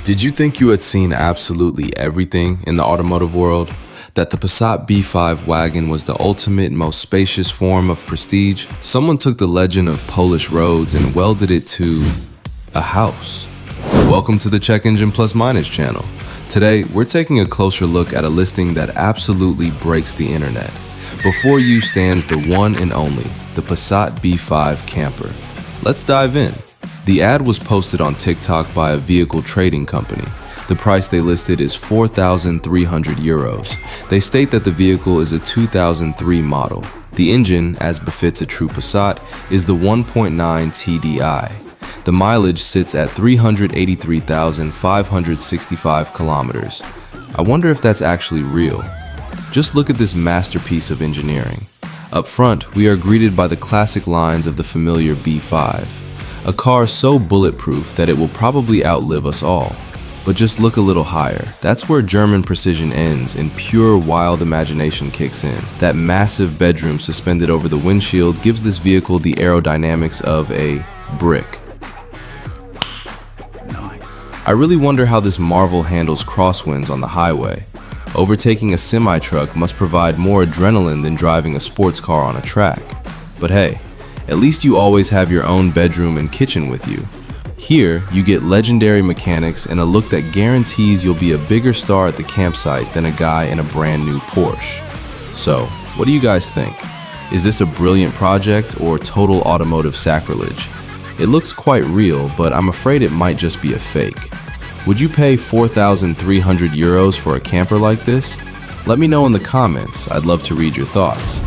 Did you think you had seen absolutely everything in the automotive world? That the Passat B5 wagon was the ultimate, most spacious form of prestige? Someone took the legend of Polish roads and welded it to a house. Welcome to the Check Engine Plus Minus channel. Today, we're taking a closer look at a listing that absolutely breaks the internet. Before you stands the one and only, the Passat B5 camper. Let's dive in. The ad was posted on TikTok by a vehicle trading company. The price they listed is 4,300 euros. They state that the vehicle is a 2003 model. The engine, as befits a true Passat, is the 1.9 TDI. The mileage sits at 383,565 kilometers. I wonder if that's actually real. Just look at this masterpiece of engineering. Up front, we are greeted by the classic lines of the familiar B5. A car so bulletproof that it will probably outlive us all. But just look a little higher. That's where German precision ends and pure wild imagination kicks in. That massive bedroom suspended over the windshield gives this vehicle the aerodynamics of a brick. I really wonder how this marvel handles crosswinds on the highway. Overtaking a semi-truck must provide more adrenaline than driving a sports car on a track. But hey, at least you always have your own bedroom and kitchen with you. Here, you get legendary mechanics and a look that guarantees you'll be a bigger star at the campsite than a guy in a brand new Porsche. So, what do you guys think? Is this a brilliant project or total automotive sacrilege? It looks quite real, but I'm afraid it might just be a fake. Would you pay 4,300 euros for a camper like this? Let me know in the comments. I'd love to read your thoughts.